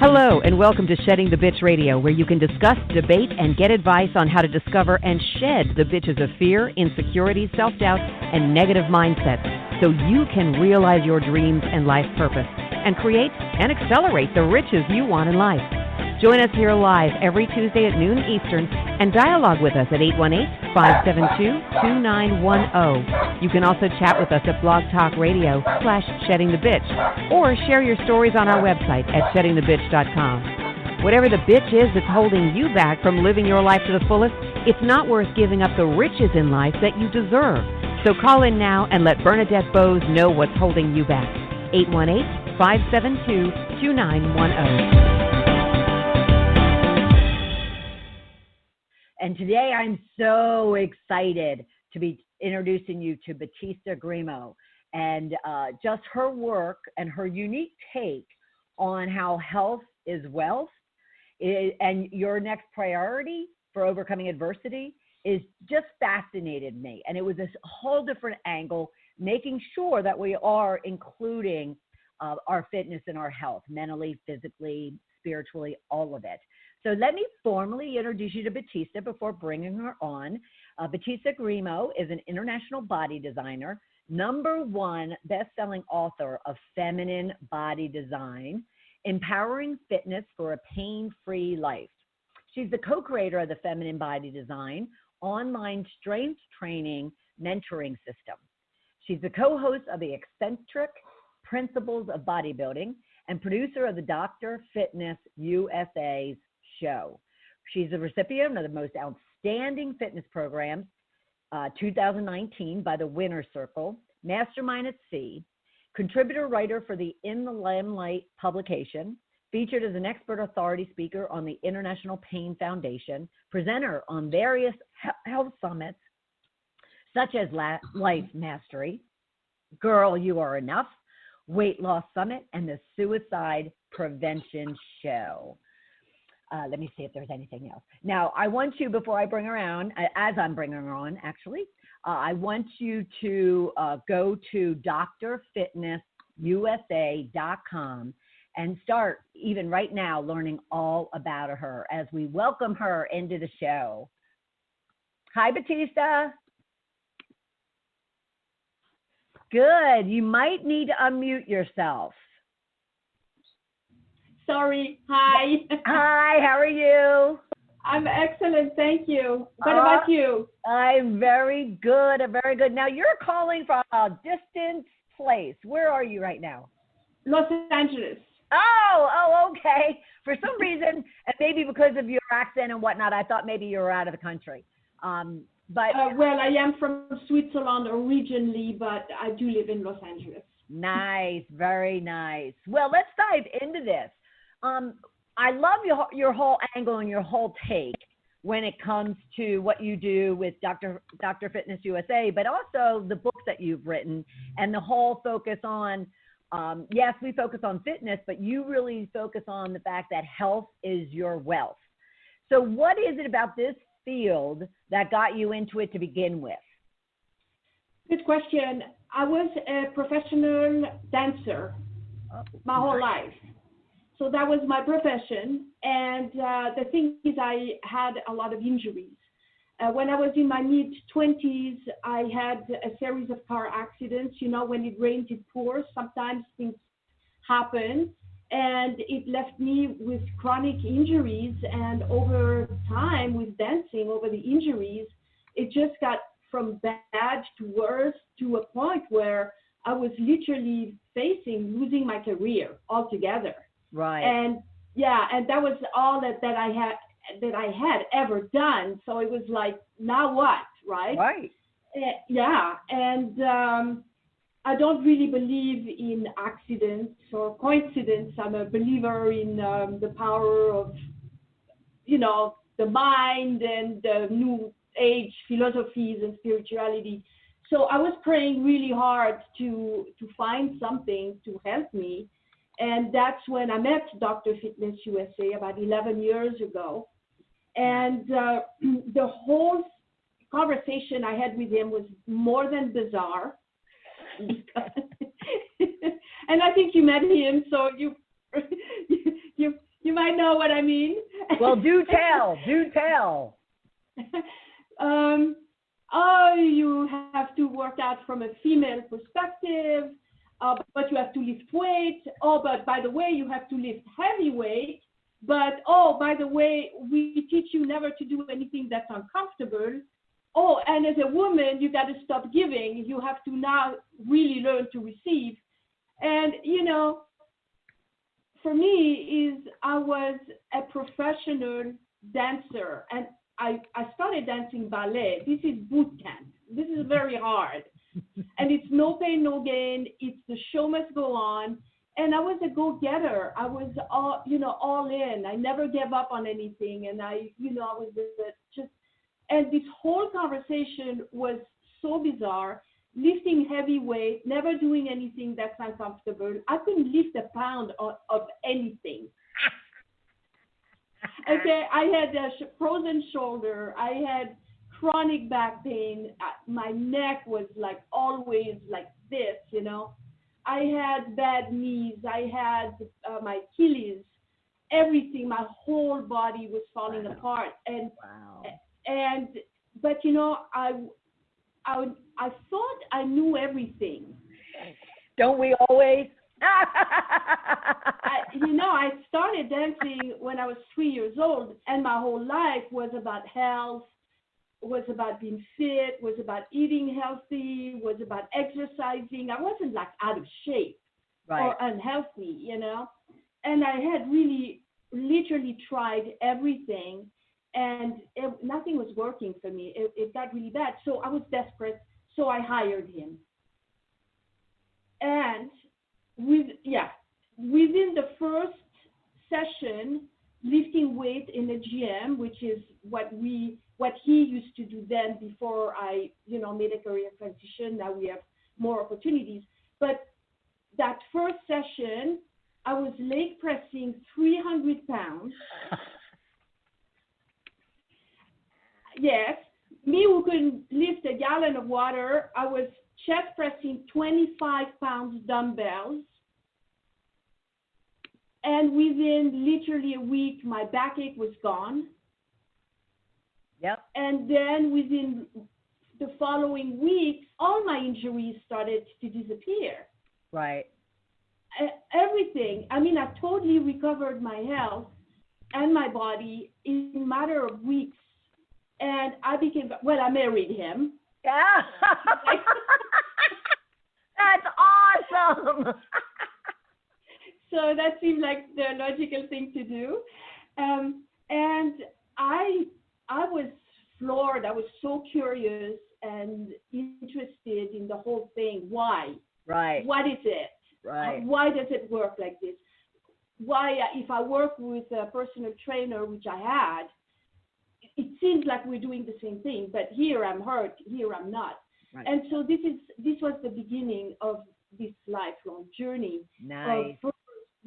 Hello, and welcome to Shedding the Bitch Radio, where you can discuss, debate, and get advice on how to discover and shed the bitches of fear, insecurity, self-doubt, and negative mindsets so you can realize your dreams and life purpose and create and accelerate the riches you want in life. Join us here live every Tuesday at noon Eastern and dialogue with us at 818-572-2910. You can also chat with us at Blog Talk Radio /Shedding the Bitch, or share your stories on our website at sheddingthebitch.com. Whatever the bitch is that's holding you back from living your life to the fullest, it's not worth giving up the riches in life that you deserve. So call in now and let Bernadette Bose know what's holding you back. 818-572-2910. And today I'm so excited to be introducing you to Batista Gremaud and just her work and her unique take on how health is wealth and your next priority for overcoming adversity is just fascinated me. And it was this whole different angle, making sure that we are including our fitness and our health, mentally, physically, spiritually, all of it. So let me formally introduce you to Batista before bringing her on. Batista Gremaud is an international body designer, #1 best-selling author of Feminine Body Design, Empowering Fitness for a Pain-Free Life. She's the co-creator of the Feminine Body Design online strength training mentoring system. She's the co-host of the Eccentric Principles of Bodybuilding and producer of the Dr. Fitness USA's show. She's a recipient of the most outstanding fitness programs, 2019 by the Winner Circle, Mastermind at Sea, contributor writer for the In the Limelight publication, featured as an expert authority speaker on the International Pain Foundation, presenter on various health summits such as Life Mastery, Girl, You Are Enough, Weight Loss Summit, and the Suicide Prevention Show. Let me see if there's anything else. Now, I want you, before I bring her on, as I'm bringing her on, actually, I want you to go to drfitnessusa.com and start, even right now, learning all about her as we welcome her into the show. Hi, Batista. Good. You might need to unmute yourself. Sorry. Hi. Hi, how are you? I'm excellent, thank you. What about you? I'm very good, very good. Now, you're calling from a distant place. Where are you right now? Los Angeles. Oh, okay. For some reason, and maybe because of your accent and whatnot, I thought maybe you were out of the country. Well, I am from Switzerland originally, but I do live in Los Angeles. Nice, very nice. Well, let's dive into this. I love your whole angle and your whole take when it comes to what you do with Dr. Fitness USA, but also the books that you've written and the whole focus on, yes, we focus on fitness, but you really focus on the fact that health is your wealth. So what is it about this field that got you into it to begin with? Good question. I was a professional dancer my whole life. So that was my profession. And the thing is, I had a lot of injuries. When I was in my mid-20s, I had a series of car accidents. You know, when it rains, it pours. Sometimes things happen. And it left me with chronic injuries. And over time, with dancing, over the injuries, it just got from bad to worse to a point where I was literally facing losing my career altogether. Right. And yeah, and that was all that I had ever done. So it was like, now what, right? Right. Yeah, and I don't really believe in accidents or coincidence. I'm a believer in the power of, the mind and the new age philosophies and spirituality. So I was praying really hard to find something to help me. And that's when I met Dr. Fitness USA about 11 years ago. And the whole conversation I had with him was more than bizarre. And I think you met him, so You might know what I mean. Well, do tell. You have to work out from a female perspective, but you have to lift weight. Oh, but by the way, you have to lift heavy weight. But, oh, by the way, we teach you never to do anything that's uncomfortable. Oh, and as a woman, you got to stop giving. You have to now really learn to receive. And, for me, I was a professional dancer, and I started dancing ballet. This is boot camp. This is very hard. And it's no pain, no gain. It's the show must go on. And I was a go-getter. I was all in. I never gave up on anything. And I was just, and this whole conversation was so bizarre. Lifting heavy weight, never doing anything that's uncomfortable. I couldn't lift a pound of anything. Okay, I had a frozen shoulder. I had chronic back pain. My neck was like always like this, I had bad knees. I had my Achilles, everything. My whole body was falling apart. And but I thought I knew everything. Don't we always? I started dancing when I was 3 years old, and my whole life was about health, was about being fit, was about eating healthy, was about exercising. I wasn't like out of shape or unhealthy, And I had really, literally tried everything, and nothing was working for me. It got really bad. So I was desperate. So I hired him. And within the first session, lifting weight in the gym, which is what he used to do then before I, made a career transition. Now we have more opportunities. But that first session, I was leg pressing 300 pounds. Yes. Me who couldn't lift a gallon of water, I was chest pressing 25 pounds dumbbells. And within literally a week, my backache was gone. Yep. And then within the following weeks, all my injuries started to disappear. Right. Everything. I mean, I totally recovered my health and my body in a matter of weeks. And I married him. Yeah. That's awesome. So that seemed like the logical thing to do. And I was floored. I was so curious and interested in the whole thing. Why? Right. What is it? Right. Why does it work like this? Why, if I work with a personal trainer, which I had, it seems like we're doing the same thing, but here I'm hurt, here I'm not. Right. And so this was the beginning of this lifelong journey. Nice. Of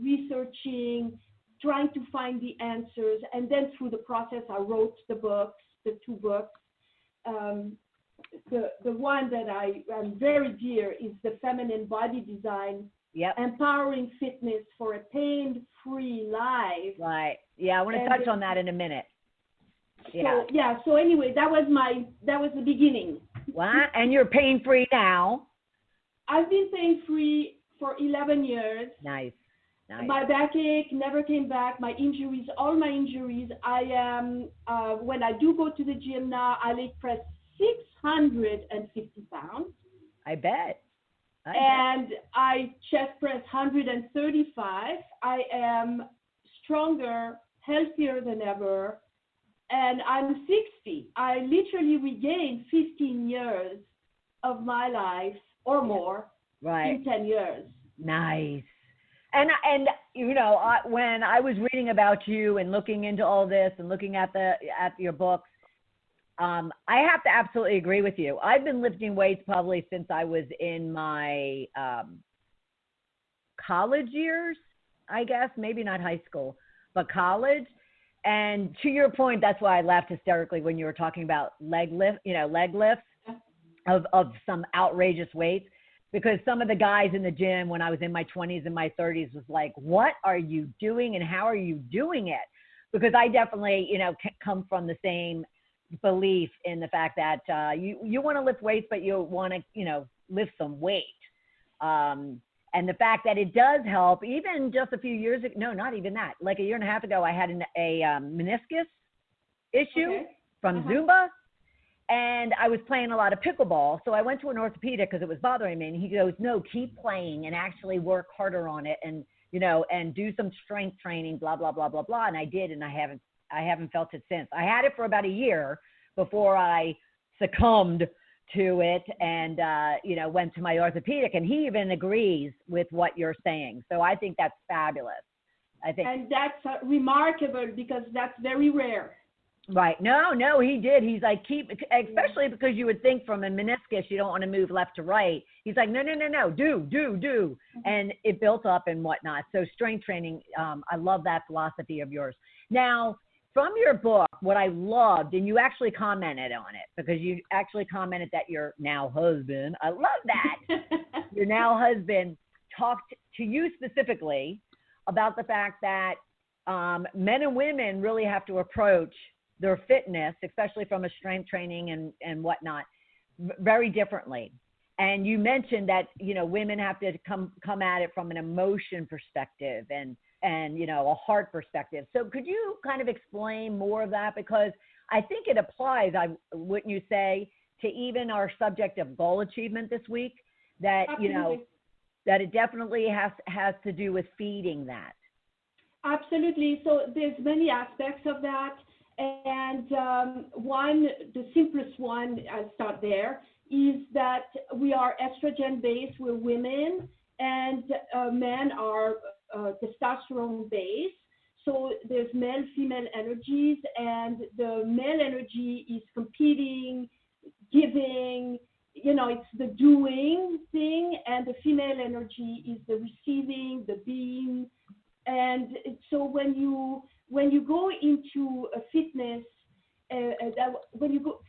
researching, trying to find the answers, and then through the process I wrote the two books. The one that I'm very dear is The Feminine Body Design, Empowering Fitness for a Pain-Free Life. Right. Yeah, I want to touch on that in a minute. Yeah. So anyway, that was the beginning. Wow. And you're pain-free now? I've been pain-free for 11 years. Nice. My backache never came back. My injuries, all my injuries. I am when I do go to the gym now, I leg press 650 pounds. I bet. And I chest press 135. I am stronger, healthier than ever. And I'm 60. I literally regained 15 years of my life or more in 10 years. Nice. And when I was reading about you and looking into all this and looking at your books, I have to absolutely agree with you. I've been lifting weights probably since I was in my college years, I guess, maybe not high school, but college. And to your point, that's why I laughed hysterically when you were talking about leg lifts of some outrageous weights. because some of the guys in the gym when I was in my 20s and my 30s was like, what are you doing and how are you doing it? Because I definitely, come from the same belief in the fact that you want to lift weights, but you want to, lift some weight. And the fact that it does help, even just a few years ago, no, not even that. Like a year and a half ago, I had a meniscus issue from Zumba. And I was playing a lot of pickleball. So I went to an orthopedic because it was bothering me. And he goes, no, keep playing and actually work harder on it. And, and do some strength training, blah, blah, blah, blah, blah. And I did. And I haven't felt it since. I had it for about a year before I succumbed to it and, went to my orthopedic. And he even agrees with what you're saying. So I think that's fabulous. And that's remarkable because that's very rare. Right. No, he did. He's like, especially because you would think from a meniscus, you don't want to move left to right. He's like, no, do. And it built up and whatnot. So strength training, I love that philosophy of yours. Now, from your book, what I loved, and you actually commented on it because you actually commented that your now husband, I love that, your now husband talked to you specifically about the fact that men and women really have to approach their fitness, especially from a strength training and whatnot, very differently. And you mentioned that, women have to come at it from an emotion perspective and a heart perspective. So could you kind of explain more of that? Because I think it applies, wouldn't you say, to even our subject of goal achievement this week, that, Absolutely. That it definitely has to do with feeding that. Absolutely. So there's many aspects of that. And the simplest one, I'll start there, is that we are estrogen-based, we're women, and men are testosterone-based. So there's male-female energies, and the male energy is competing, giving, it's the doing thing, and the female energy is the receiving, the being. And so when you go into a fitness,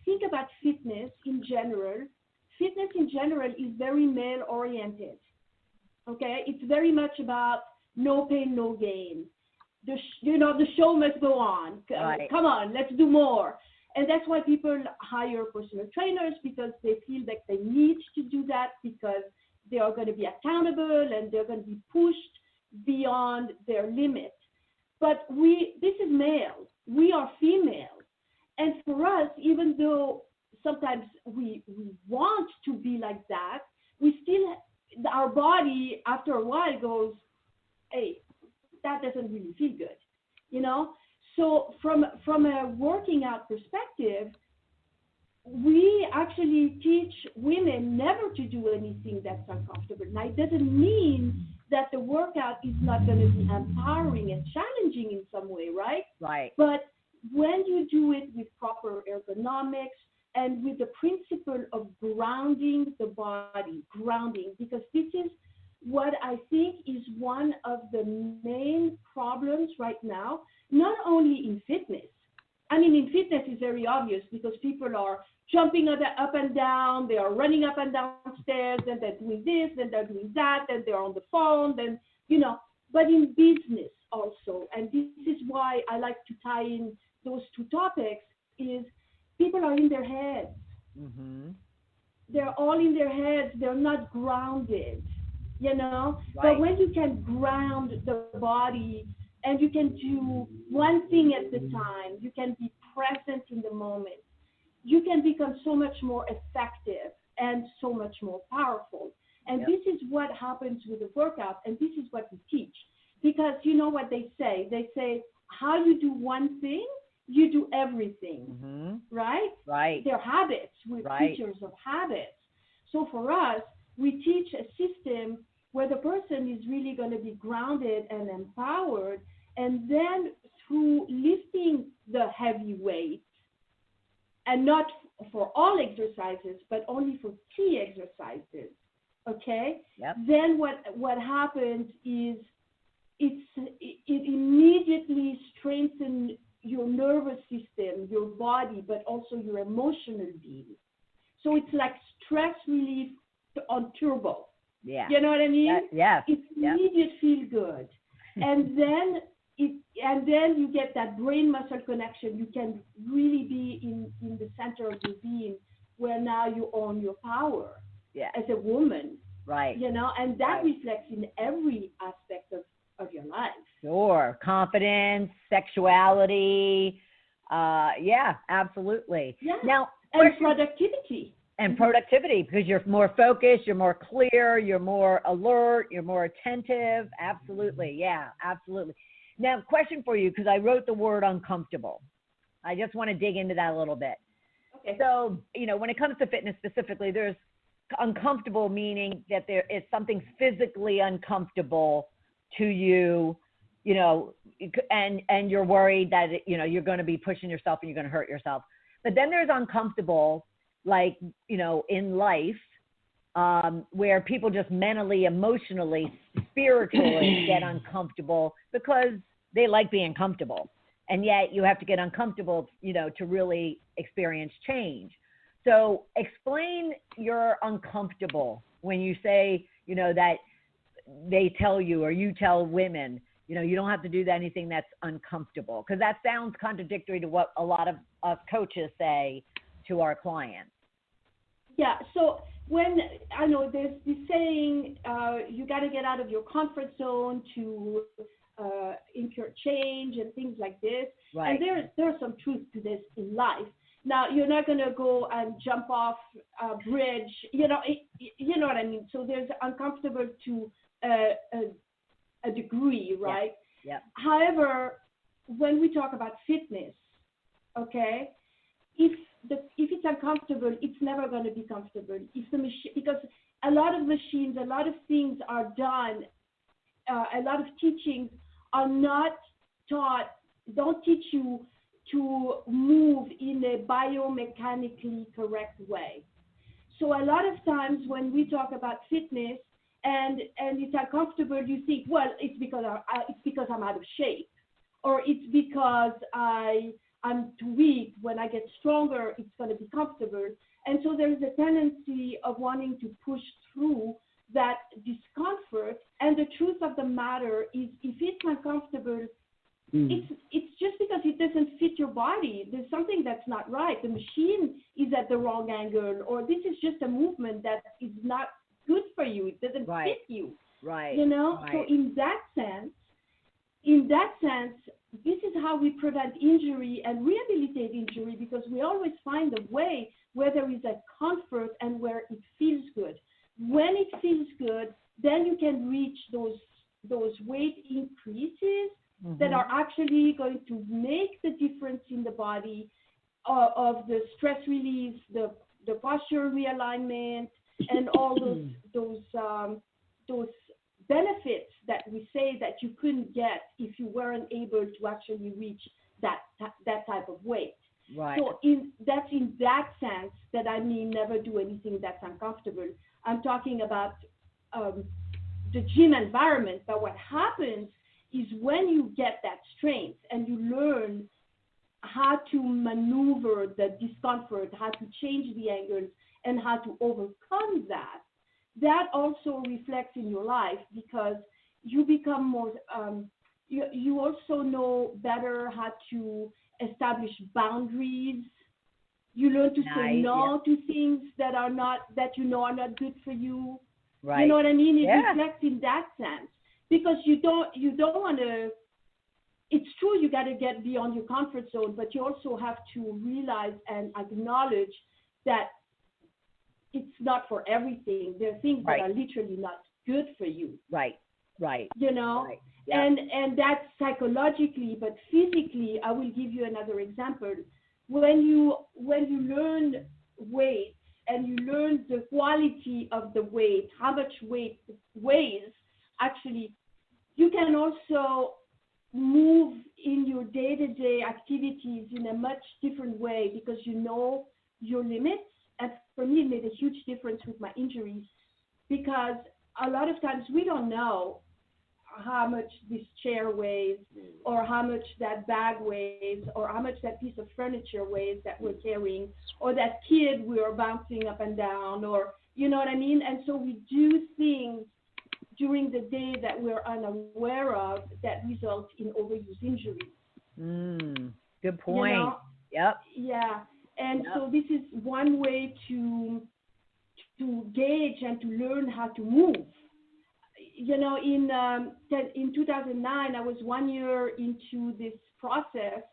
think about fitness in general is very male oriented. Okay, it's very much about no pain, no gain. The show must go on. Right. Come on, let's do more. And that's why people hire personal trainers, because they feel like they need to do that because they are going to be accountable and they're going to be pushed beyond their limit. But this is male. We are female. And for us, even though sometimes we want to be like that, we still, our body after a while goes, hey, that doesn't really feel good, So from a working out perspective, we actually teach women never to do anything that's uncomfortable. Now, it doesn't mean that the workout is not going to be empowering and challenging in some way, right? Right. But when you do it with proper ergonomics and with the principle of grounding the body, because this is what I think is one of the main problems right now, not only in fitness. I mean, in fitness it's very obvious because people are jumping up and down, they are running up and down stairs, and they're doing this, and they're doing that, and they're on the phone, then, but in business also, and this is why I like to tie in those two topics, is people are in their heads. Mm-hmm. They're all in their heads, they're not grounded, Right. But when you can ground the body and you can do one thing at a time, you can be present in the moment, you can become so much more effective and so much more powerful. And Yep. This is what happens with the workout, and this is what we teach. Because you know what they say? They say, how you do one thing, you do everything, Mm-hmm. right? Right. They're habits. We're Right. teachers of habits. So for us, we teach a system where the person is really going to be grounded and empowered, and then through lifting the heavy weight, and not for all exercises, but only for key exercises, okay? Yep. Then what happens is it immediately strengthens your nervous system, your body, but also your emotional being. So it's like stress relief on turbo. Yeah. You know what I mean? Yes. It's immediate feel good. And then you get that brain muscle connection. You can really be in the center of your being, where now you own your power as a woman. Right. You know, and that reflects in every aspect of your life. Sure. Confidence, sexuality. Yeah, absolutely. Yeah. Now, and productivity. And productivity, because you're more focused, you're more clear, you're more alert, you're more attentive. Absolutely. Yeah, absolutely. Now, question for you, because I wrote the word uncomfortable. I just want to dig into that a little bit. Okay. So, you know, when it comes to fitness specifically, there's uncomfortable, meaning that there is something physically uncomfortable to you, you know, and you're worried that, you know, you're going to be pushing yourself and you're going to hurt yourself. But then there's uncomfortable, like, you know, in life, where people just mentally, emotionally, spiritually get uncomfortable because they like being comfortable. And yet you have to get uncomfortable, you know, to really experience change. So explain your uncomfortable when you say, you know, that they tell you, or you tell women, you know, you don't have to do anything that's uncomfortable, because that sounds contradictory to what a lot of us coaches say to our clients. Yeah, so when I know there's this saying, you got to get out of your comfort zone to incur change and things like this. Right. And there's some truth to this in life. Now, you're not going to go and jump off a bridge, you know what I mean? So there's uncomfortable to a degree, right? Yeah. However, when we talk about fitness, okay, if it's uncomfortable, it's never going to be comfortable. If the machine, because a lot of machines, a lot of things are done, a lot of teachings are not taught, don't teach you to move in a biomechanically correct way. So a lot of times when we talk about fitness and it's uncomfortable, you think, well, it's because I'm out of shape, or it's because I'm too weak. When I get stronger, it's going to be comfortable. And so there's a tendency of wanting to push through that discomfort. And the truth of the matter is, if it's uncomfortable, it's just because it doesn't fit your body. There's something that's not right. The machine is at the wrong angle, or this is just a movement that is not good for you. It doesn't fit you. Right. You know? Right. So in that sense, this is how we prevent injury and rehabilitate injury, because we always find a way where there is a comfort and where it feels good. When it feels good, then you can reach those weight increases that are actually going to make the difference in the body, of the stress release, the posture realignment, and all those benefits that we say that you couldn't get if you weren't able to actually reach that type of weight. Right. So that's in that sense that I mean never do anything that's uncomfortable. I'm talking about the gym environment. But what happens is when you get that strength and you learn how to maneuver the discomfort, how to change the angles, and how to overcome that also reflects in your life, because you become more, you also know better how to establish boundaries. You learn to say no to things that are not good for you. Right. You know what I mean? It reflects in that sense, because you don't want to. It's true, you got to get beyond your comfort zone, but you also have to realize and acknowledge that it's not for everything. There are things that are literally not good for you. Right. You know? Right. Yeah. And that's psychologically, but physically, I will give you another example. When you learn weight and you learn the quality of the weight, how much weight weighs, actually, you can also move in your day-to-day activities in a much different way, because you know your limits. And for me, it made a huge difference with my injuries, because a lot of times we don't know how much this chair weighs, or how much that bag weighs, or how much that piece of furniture weighs that we're carrying, or that kid we are bouncing up and down, or you know what I mean? And so we do things during the day that we're unaware of that result in overuse injuries. Good point. You know? Yep. Yeah. And Yep. so this is one way to gauge and to learn how to move. You know, in 2009, I was 1 year into this process,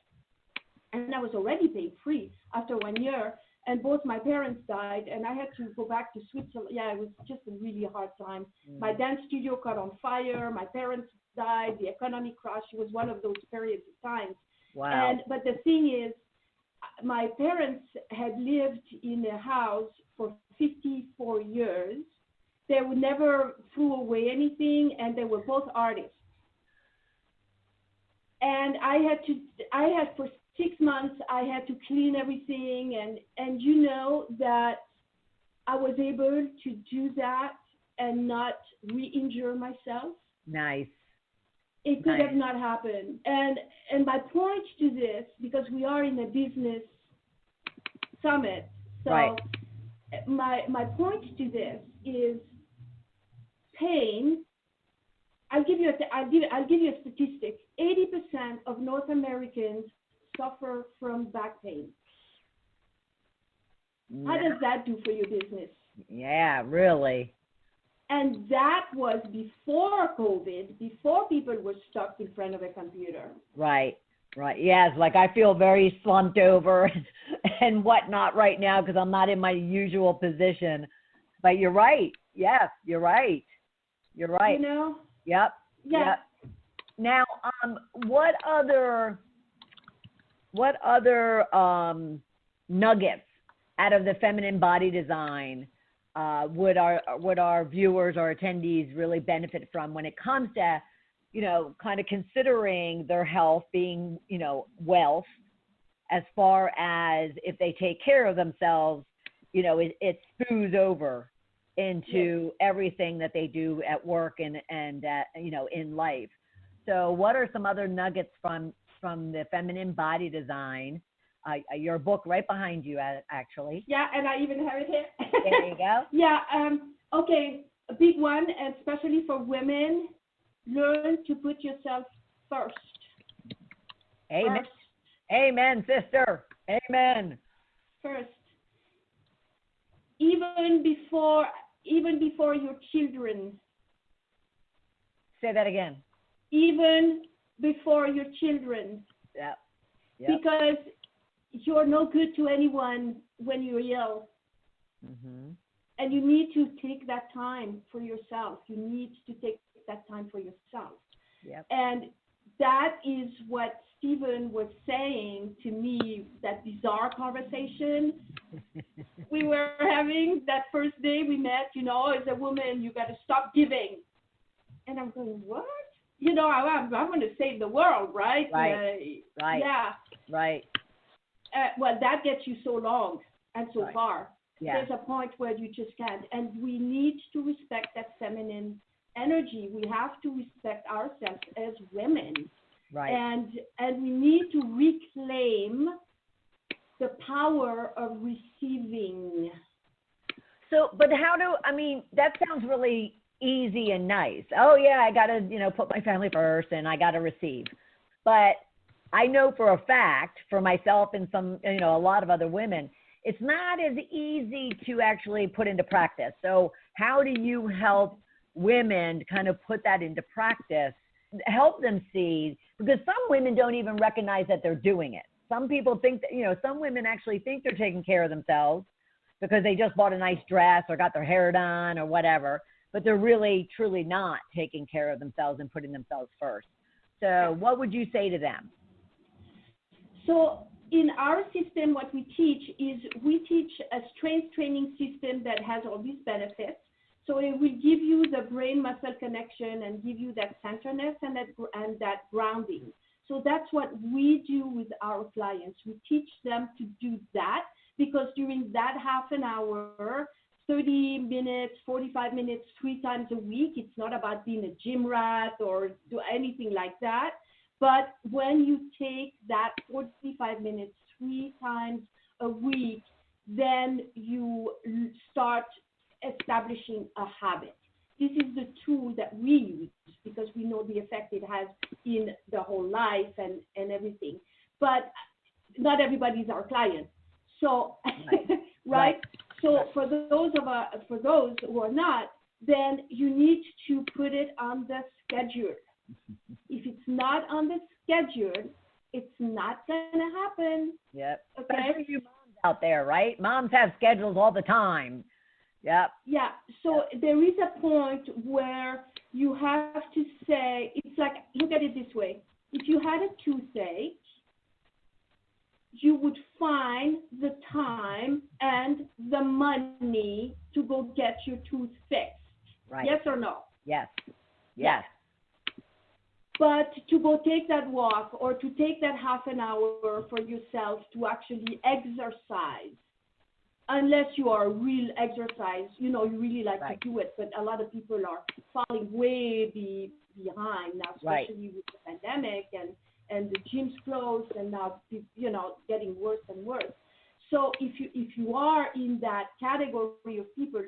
and I was already pain free after 1 year. And both my parents died, and I had to go back to Switzerland. Yeah, it was just a really hard time. My dance studio caught on fire. My parents died. The economy crashed. It was one of those periods of times. Wow. But the thing is, my parents had lived in a house for 54 years. They would never threw away anything, and they were both artists. And I had for 6 months, I had to clean everything, and you know that I was able to do that and not re-injure myself. Nice. It could have not happened. And my point to this, because we are in a business summit, so right. my point to this is pain. I'll give you a statistic. 80% of North Americans suffer from back pain. How does that do for your business? Yeah, really. And that was before COVID, before people were stuck in front of a computer. Right. Yes, like I feel very slumped over and whatnot right now because I'm not in my usual position. But you're right. Yes, you're right. You're right. You know? Yep. Yeah. Yep. Now, what other nuggets out of the feminine body design would our viewers or attendees really benefit from when it comes to, you know, kind of considering their health being, you know, wealth, as far as if they take care of themselves, you know, it spews over into everything that they do at work and you know, in life. So what are some other nuggets from the feminine body design? Your book right behind you, actually. Yeah, and I even have it here. There you go. Yeah, okay, a big one, and especially for women, learn to put yourself first. Amen. First. Amen, sister. Amen. First. Even before your children. Say that again. Even before your children. Yeah. Because you're no good to anyone when you're ill. Mm-hmm. And you need to take that time for yourself. You need to take that time for yourself. Yep. And that is what Stephen was saying to me, that bizarre conversation we were having that first day we met, you know, as a woman, you got to stop giving. And I'm going, what? You know, I'm going to save the world, right? Right. Right. Yeah. Right. Well, that gets you so long and so far. Yeah. There's a point where you just can't. And we need to respect that feminine energy. We have to respect ourselves as women. Right. And we need to reclaim the power of receiving. So, but that sounds really easy and nice. Oh yeah, I got to, you know, put my family first and I got to receive. But I know for a fact, for myself and some, you know, a lot of other women, it's not as easy to actually put into practice. So how do you help women kind of put that into practice, help them see, because some women don't even recognize that they're doing it. Some people think that, you know, some women actually think they're taking care of themselves because they just bought a nice dress or got their hair done or whatever, but they're really, truly not taking care of themselves and putting themselves first. So what would you say to them? So in our system, what we teach a strength training system that has all these benefits. So it will give you the brain-muscle connection and give you that centeredness and that grounding. So that's what we do with our clients. We teach them to do that because during that half an hour, 30 minutes, 45 minutes, 3 times a week, it's not about being a gym rat or do anything like that. But when you take that 45 minutes 3 times a week, then you start establishing a habit. this is the tool that we use because we know the effect it has in the whole life and everything. But not everybody's our client. So, right? So for those who are not, then you need to put it on the schedule. If it's not on the schedule, it's not going to happen. Yep. Okay. Especially you moms out there, right? Moms have schedules all the time. Yep. Yeah. So there is a point where you have to say, it's like, look at it this way. If you had a toothache, you would find the time and the money to go get your tooth fixed. Right. Yes or no? Yes. Yes. But to go take that walk or to take that half an hour for yourself to actually exercise, unless you are a real exercise, you really like to do it, but a lot of people are falling way behind now, especially with the pandemic and the gyms closed and now, getting worse and worse. So if you are in that category of people,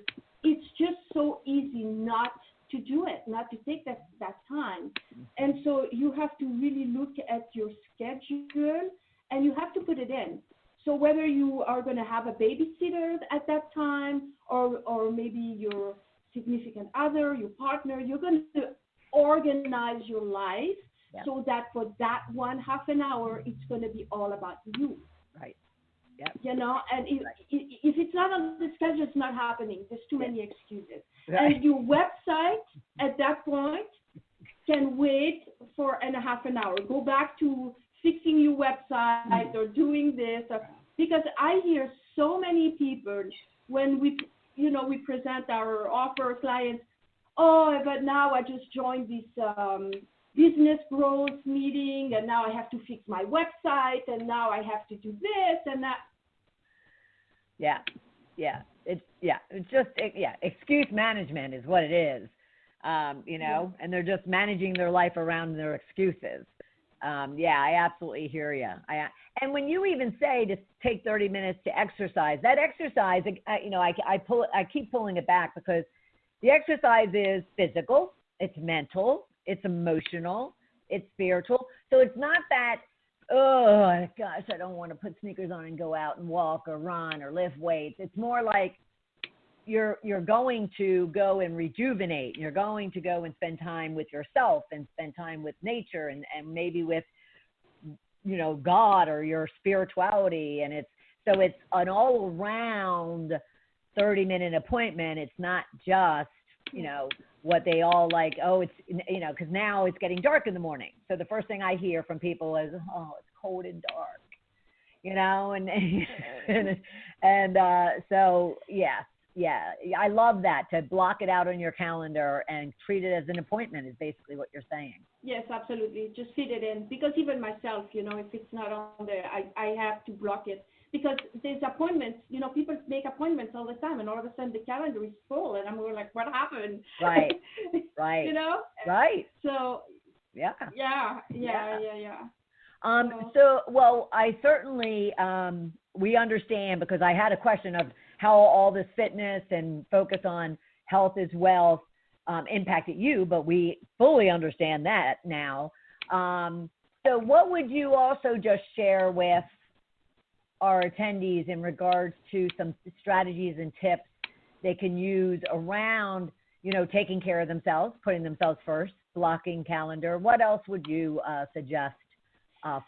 it's just so easy not to do it, not to take that time. And so you have to really look at your schedule and you have to put it in. So whether you are going to have a babysitter at that time or maybe your significant other, your partner, you're going to organize your life so that for that one half an hour, it's going to be all about you. Right. Yep. And if it's not on the schedule, it's not happening. There's too many excuses. Right. And your website at that point can wait for half an hour. Go back to fixing your website or doing this, because I hear so many people when we present our offer clients, but now I just joined this business growth meeting, and now I have to fix my website, and now I have to do this and that. It's just excuse management is what it is, and they're just managing their life around their excuses. I absolutely hear you. And when you even say to take 30 minutes to exercise, that exercise, I keep pulling it back because the exercise is physical, it's mental, it's emotional, it's spiritual. So it's not that, oh gosh, I don't want to put sneakers on and go out and walk or run or lift weights. It's more like you're going to go and rejuvenate. You're going to go and spend time with yourself and spend time with nature and maybe with, God or your spirituality. And it's an all around 30-minute appointment. It's not just, what they all like, it's, because now it's getting dark in the morning. So the first thing I hear from people is, it's cold and dark, so I love that, to block it out on your calendar and treat it as an appointment is basically what you're saying. Yes, absolutely. Just fit it in, because even myself, if it's not on there, I have to block it. Because there's appointments, people make appointments all the time, and all of a sudden the calendar is full, and I'm going like, what happened? Right. Right. So. Yeah. I certainly, we understand, because I had a question of how all this fitness and focus on health as well impacted you, but we fully understand that now. So what would you also just share with our attendees in regards to some strategies and tips they can use around, taking care of themselves, putting themselves first, blocking calendar? What else would you suggest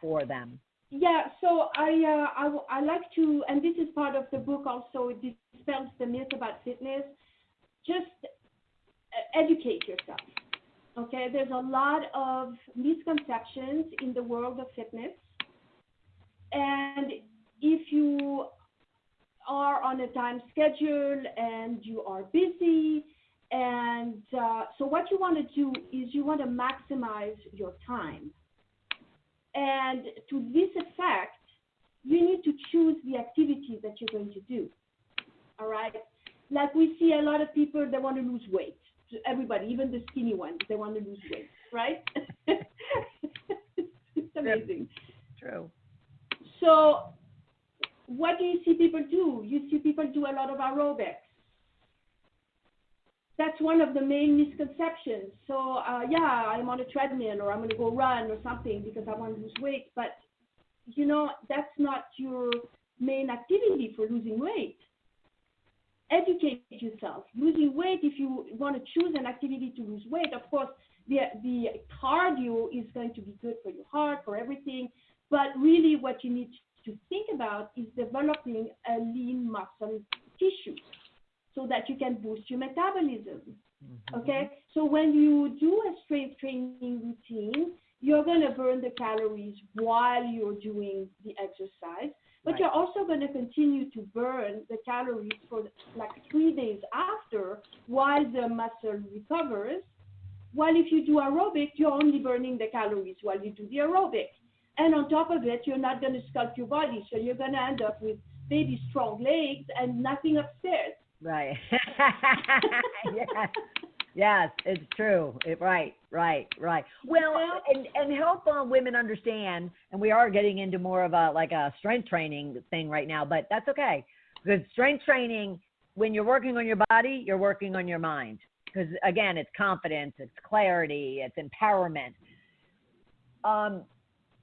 for them? Yeah, so I like to, and this is part of the book also, it dispels the myth about fitness. Just educate yourself, okay? There's a lot of misconceptions in the world of fitness, and if you are on a time schedule and you are busy, and so what you want to do is you want to maximize your time. And to this effect, you need to choose the activities that you're going to do, all right? Like we see a lot of people, they want to lose weight. Everybody, even the skinny ones, they want to lose weight, right? It's amazing. True. So what do you see people do? You see people do a lot of aerobics. that's one of the main misconceptions. So yeah, I'm on a treadmill or I'm going to go run or something because I want to lose weight. But, that's not your main activity for losing weight. Educate yourself. Losing weight, if you want to choose an activity to lose weight, of course, the cardio is going to be good for your heart, for everything. But really what you need to think about is developing a lean muscle tissue so that you can boost your metabolism. Okay? So when you do a strength training routine, you're going to burn the calories while you're doing the exercise, but you're also going to continue to burn the calories for like 3 days after while the muscle recovers. While if you do aerobic, you're only burning the calories while you do the aerobic. And on top of it, you're not going to sculpt your body. So you're going to end up with maybe strong legs and nothing upstairs. Right. Yes, it's true. Right. Well, and help women understand, and we are getting into more of a strength training thing right now, but that's okay. Because strength training, when you're working on your body, you're working on your mind. Because again, it's confidence, it's clarity, it's empowerment.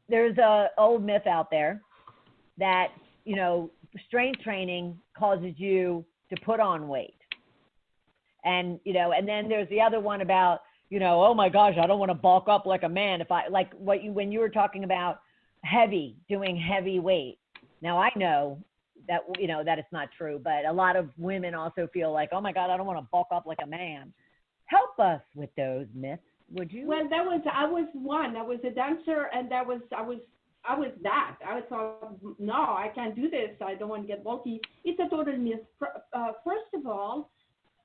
There's a old myth out there that, strength training causes you to put on weight. And, and then there's the other one about, oh my gosh, I don't want to bulk up like a man. When you were talking about doing heavy weight. Now I know that, that it's not true, but a lot of women also feel like, oh my God, I don't want to bulk up like a man. Help us with those myths, would you? Well, I was a dancer, and I was that. I thought, no, I can't do this. I don't want to get bulky. It's a total myth. First of all,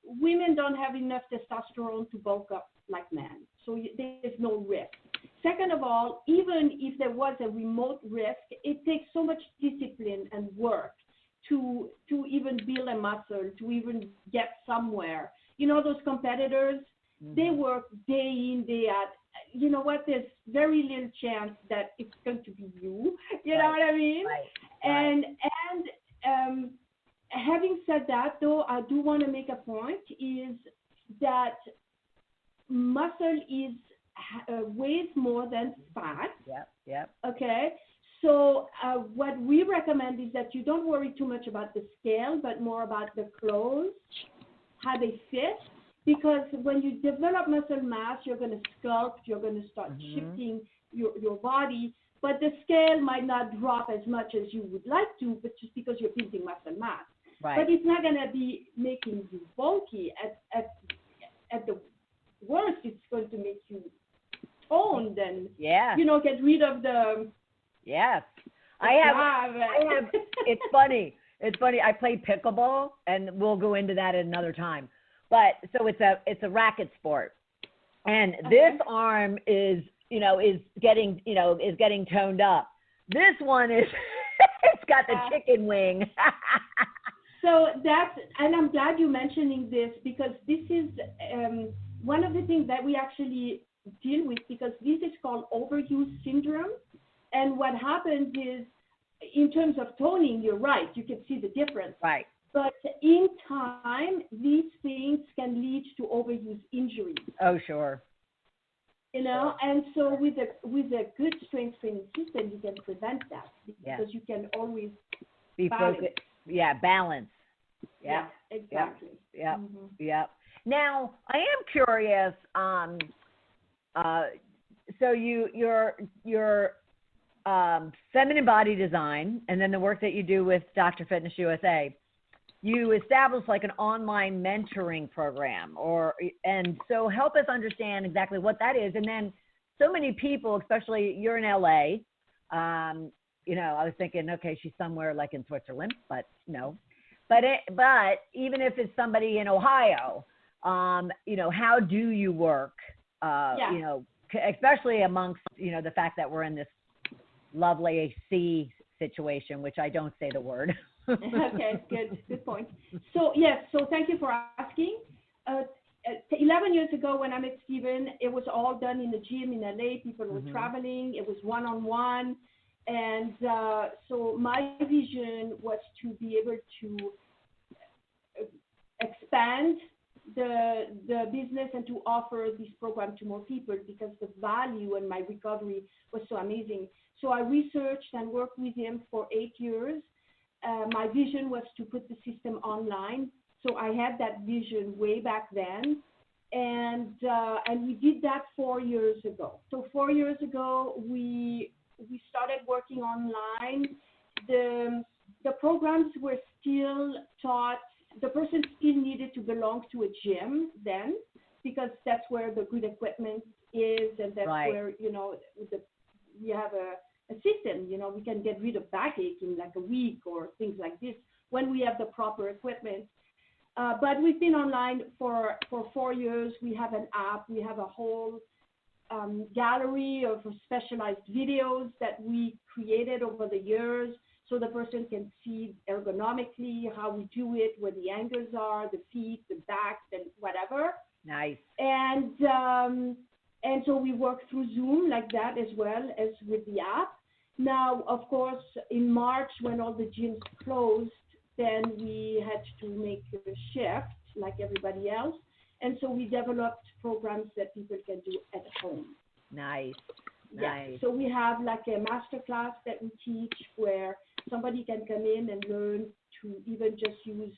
women don't have enough testosterone to bulk up like men, so there's no risk. Second of all, even if there was a remote risk, it takes so much discipline and work to even build a muscle, to even get somewhere. Those competitors, they work day in, day out. You know what? There's very little chance that it's going to be you. You know what I mean? Right. And having said that, though, I do want to make a point is that muscle weighs more than fat. Yep. Okay? So what we recommend is that you don't worry too much about the scale, but more about the clothes, how they fit. Because when you develop muscle mass, you're going to sculpt, you're going to start shifting your body, but the scale might not drop as much as you would like to, but just because you're building muscle mass. Right. But it's not going to be making you bulky. At the worst, it's going to make you toned and, get rid of the... Yes. I have, it's funny. I play pickleball, and we'll go into that at another time. But so it's a racket sport, and this arm is getting toned up. This one is it's got the chicken wing. So and I'm glad you're mentioning this, because this is one of the things that we actually deal with, because this is called overuse syndrome. And what happens is, in terms of toning, you're right. You can see the difference. Right. But in time, these things can lead to overuse injuries. Oh, sure. And so with a good strength training system, you can prevent that, because you can always be focused. Yeah, balance. Yeah, exactly. Yep. Yep. Now, I am curious. So your feminine body design, and then the work that you do with Dr. Fitness USA. You established like an online mentoring program, and so help us understand exactly what that is. And then so many people, especially you're in LA, I was thinking, okay, she's somewhere like in Switzerland, but no. But even if it's somebody in Ohio, how do you work? Especially amongst the fact that we're in this lovely AC situation, which I don't say the word. Okay, good point. So thank you for asking. 11 years ago when I met Steven, it was all done in the gym in LA. People were traveling. It was one-on-one. And so my vision was to be able to expand the business and to offer this program to more people because the value and my recovery was so amazing. So I researched and worked with him for 8 years. My vision was to put the system online. So I had that vision way back then. And we did that 4 years ago. So 4 years ago, we started working online. The programs were still taught. The person still needed to belong to a gym then, because that's where the good equipment is, and that's where, you know, we have a system, you know, we can get rid of backache in like a week or things like this when we have the proper equipment. But we've been online for 4 years. We have an app. We have a whole gallery of specialized videos that we created over the years, so the person can see ergonomically how we do it, where the angles are, the feet, the back, and whatever. Nice. And so we work through Zoom like that as well as with the app. Now, of course, in March when all the gyms closed, then we had to make a shift like everybody else. And so we developed programs that people can do at home. Nice. Yeah. Nice. So we have like a master class that we teach where somebody can come in and learn to even just use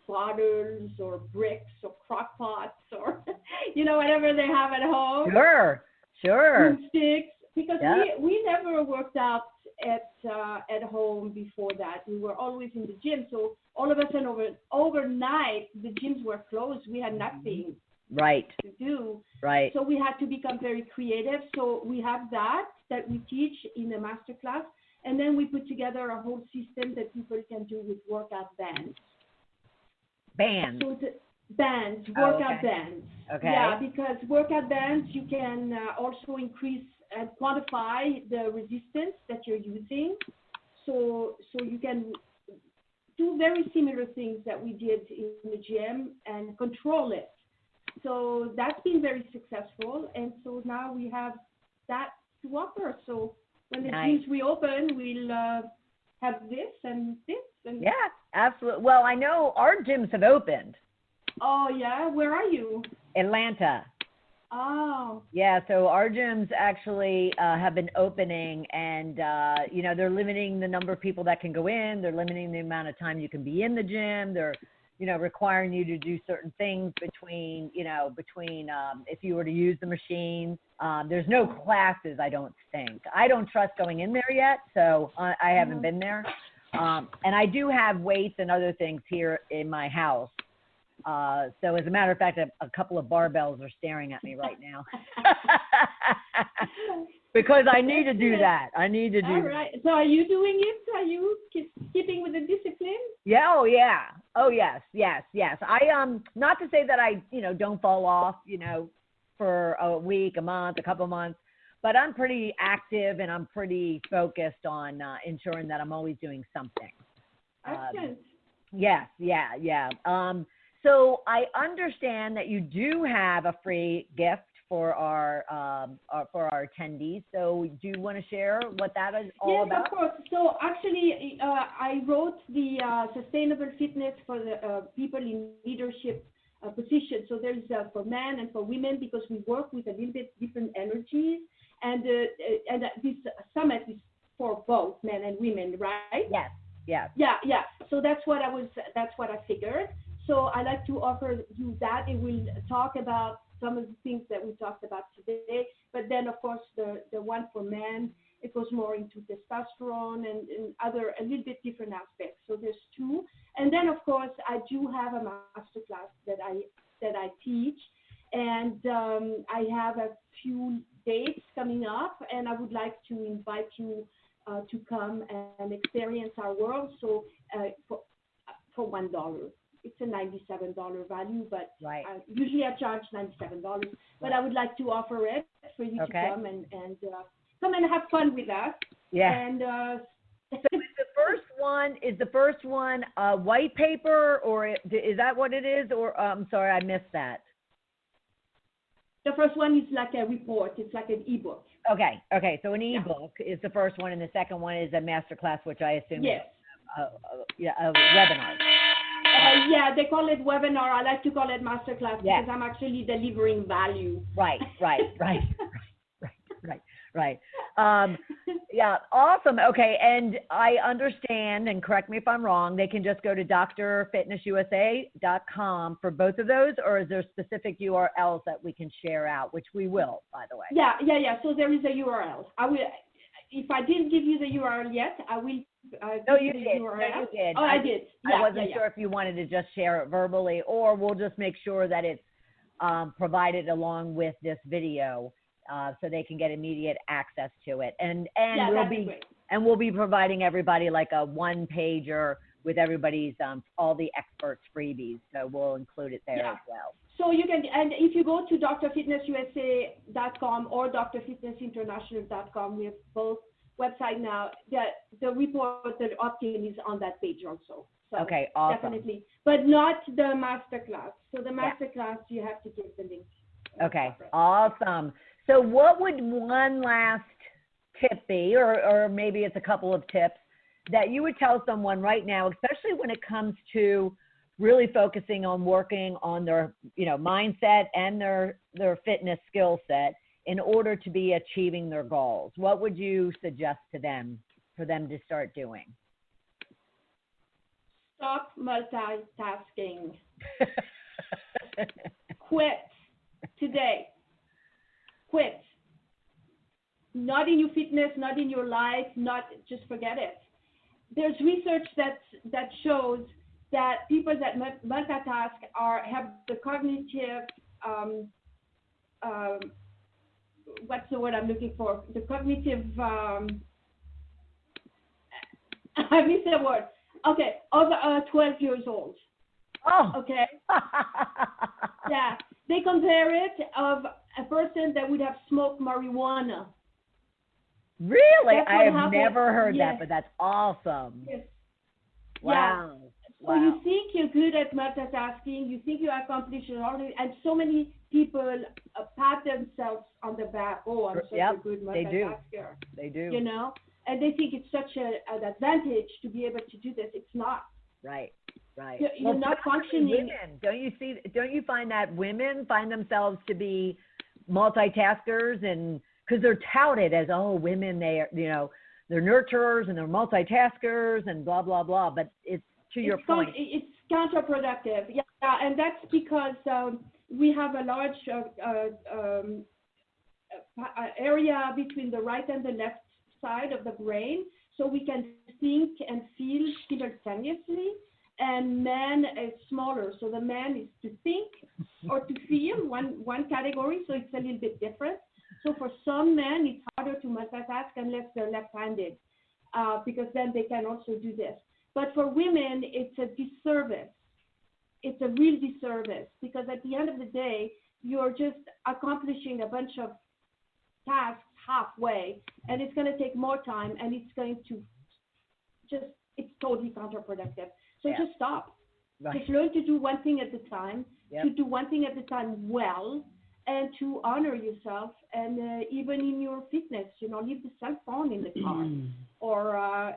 bottles or bricks or crock pots or, you know, whatever they have at home. Sure. Broomsticks. Because we never worked out at home before that. We were always in the gym. So all of a sudden overnight, the gyms were closed. We had nothing to do. Right. So we had to become very creative. So we have that we teach in a master class. And then we put together a whole system that people can do with workout bands. Bands? So workout bands. Okay. Yeah, because workout bands, you can also increase and quantify the resistance that you're using. So you can do very similar things that we did in the gym and control it. So that's been very successful. And so now we have that to offer. So when the gyms reopen, we'll have this and this. And yeah, absolutely. Well, I know our gyms have opened. Oh, yeah? Where are you? Atlanta. Oh. Yeah, so our gyms actually have been opening, and, you know, they're limiting the number of people that can go in. They're limiting the amount of time you can be in the gym. They're, you know, requiring you to do certain things between if you were to use the machines. There's no classes, I don't think. I don't trust going in there yet, so I haven't been there. And I do have weights and other things here in my house. So as a matter of fact, a couple of barbells are staring at me right now. Because I need to do that. All right. So are you doing it? Are you keeping with the discipline? Yeah. Oh, yeah. Oh, yes. I, not to say that I, you know, don't fall off, you know, for a week, a month, a couple months, but I'm pretty active and I'm pretty focused on ensuring that I'm always doing something. Excellent. Yes. Yeah. So I understand that you do have a free gift for our attendees. So do you want to share what that is all about? Yes, of course. So actually, I wrote the sustainable fitness for the people in leadership positions. So there's for men and for women, because we work with a little bit different energies. And this summit is for both men and women, right? Yes. Yeah. Yeah. So that's what I figured. So I like to offer you that. It will talk about some of the things that we talked about today. But then, of course, the one for men, it goes more into testosterone and other, a little bit different aspects. So there's two. And then, of course, I do have a master class that I teach. And I have a few dates coming up, and I would like to invite you to come and experience our world. So for $1. It's a $97 value, but usually I charge $97. But I would like to offer it for you to come and come and have fun with us. Yeah. And so is the first one white paper, or is that what it is? Or I'm sorry, I missed that. The first one is like a report. It's like an ebook. Okay. So an ebook is the first one, and the second one is a masterclass, which I assume is a webinar. Yeah, they call it webinar. I like to call it masterclass because I'm actually delivering value. Right. Yeah, awesome. Okay, and I understand, and correct me if I'm wrong, they can just go to drfitnessusa.com for both of those, or is there specific URLs that we can share out, which we will, by the way? Yeah. So there is a URL. I will. If I didn't give you the URL yet, I will. No, you did. URL. No, you did. Oh, I did. I wasn't sure if you wanted to just share it verbally, or we'll just make sure that it's provided along with this video, so they can get immediate access to it. And we'll be providing everybody like a one pager with everybody's all the experts freebies. So we'll include it there as well. So you can, and if you go to drfitnessusa.com or drfitnessinternational.com, we have both website now. The report, the opt-in is on that page also. So okay, awesome. Definitely, but not the masterclass. So the masterclass, you have to give the link. Okay, awesome. So what would one last tip be, or maybe it's a couple of tips that you would tell someone right now, especially when it comes to really focusing on working on their, mindset and their fitness skill set in order to be achieving their goals? What would you suggest to them for them to start doing? Stop multitasking. Quit today. Quit. Not in your fitness, not in your life, just forget it. There's research that shows that people that multitask have the cognitive, what's the word I'm looking for? The cognitive, I missed the word. Okay, over 12 years old. Oh. Okay. Yeah, they compare it of a person that would have smoked marijuana. Really? I have never heard that, but that's awesome. Yes. Wow. Yeah. So you think you're good at multitasking, you think you accomplish it all, and so many people pat themselves on the back. Oh, I'm such a good multitasker. They do. And they think it's such an advantage to be able to do this. It's not. Right. You're not functioning. Women, don't you find that women find themselves to be multitaskers, and because they're touted as, women, they're nurturers and they're multitaskers and blah, blah, blah. But it's to your point. It's counterproductive. Yeah. And that's because we have a large area between the right and the left side of the brain, so we can think and feel simultaneously. And man is smaller, so the man is to think or to feel, one category, so it's a little bit different. So for some men, it's harder to multitask unless they're left-handed, because then they can also do this. But for women, it's a disservice. It's a real disservice, because at the end of the day, you're just accomplishing a bunch of tasks halfway, and it's going to take more time, and it's going to it's totally counterproductive. So just stop. Right. Just learn to do one thing at a time, to do one thing at a time well, and to honor yourself. And even in your fitness, leave the cell phone in the car, or,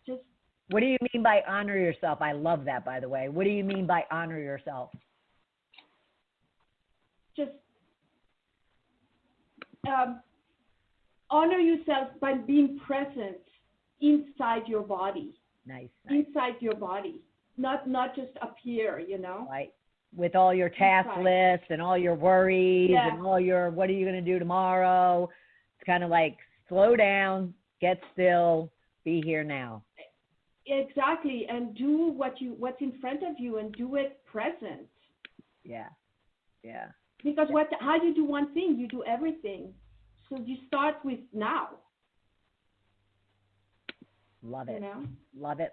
just. What do you mean by honor yourself? I love that, by the way. What do you mean by honor yourself? Just honor yourself by being present inside your body. Nice. Inside your body, not just up here, Right. With all your task lists and all your worries and all your, what are you going to do tomorrow? It's kind of like, slow down, get still, be here now. Exactly, and do what's in front of you, and do it present. Yeah. Because how you do one thing, you do everything. So you start with now. Love it. Love it.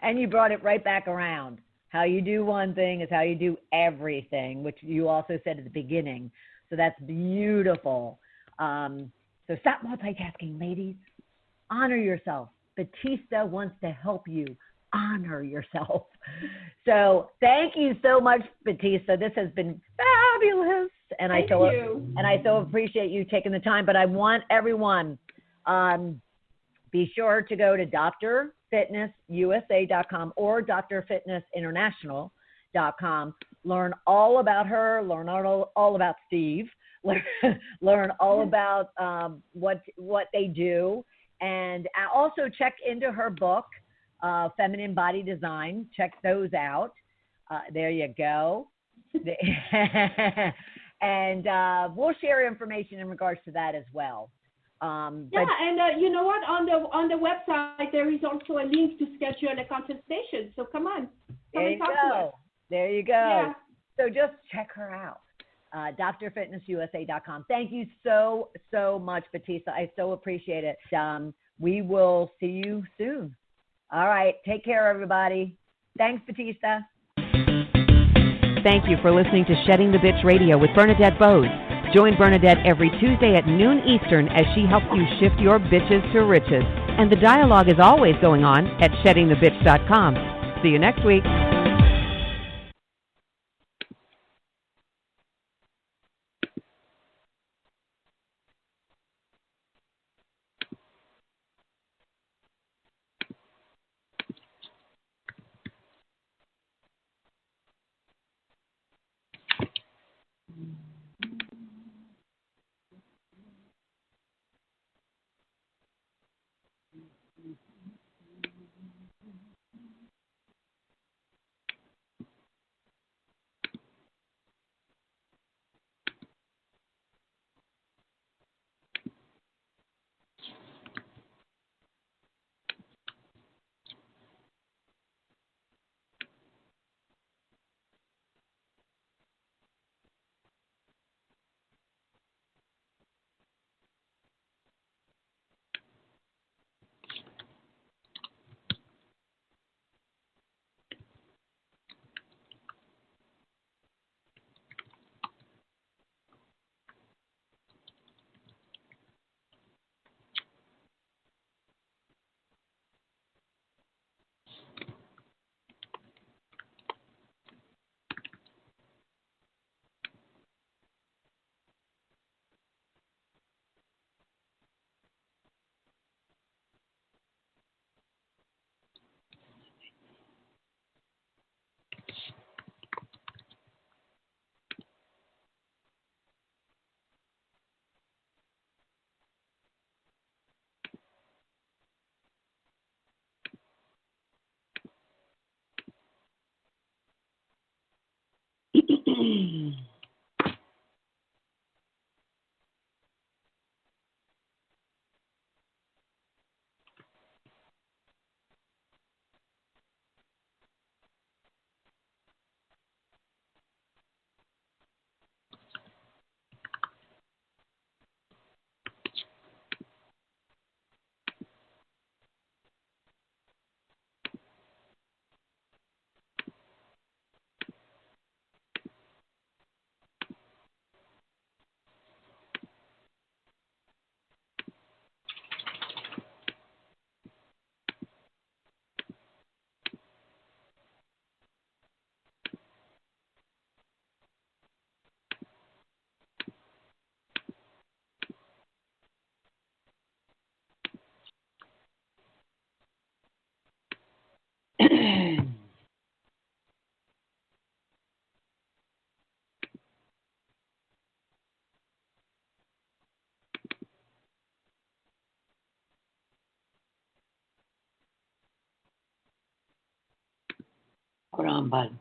And you brought it right back around. How you do one thing is how you do everything, which you also said at the beginning. So that's beautiful. So stop multitasking, ladies. Honor yourself. Batista wants to help you honor yourself. So thank you so much, Batista. This has been fabulous. And I so appreciate you taking the time. But I want everyone, be sure to go to drfitnessusa.com or drfitnessinternational.com. Learn all about her, learn all about Steve, learn all about what they do, and also check into her book, Feminine Body Design. Check those out. There you go. And we'll share information in regards to that as well. And you know what? On the website, there is also a link to schedule a consultation. So come on. Come and talk to us. There you go. Yeah. So just check her out. drfitnessusa.com. Thank you so much, Batista. I so appreciate it. We will see you soon. All right. Take care, everybody. Thanks, Batista. Thank you for listening to Shedding the Bitch Radio with Bernadette Bose. Join Bernadette every Tuesday at noon Eastern as she helps you shift your bitches to riches. And the dialogue is always going on at sheddingthebitch.com. See you next week. Hold on, bud.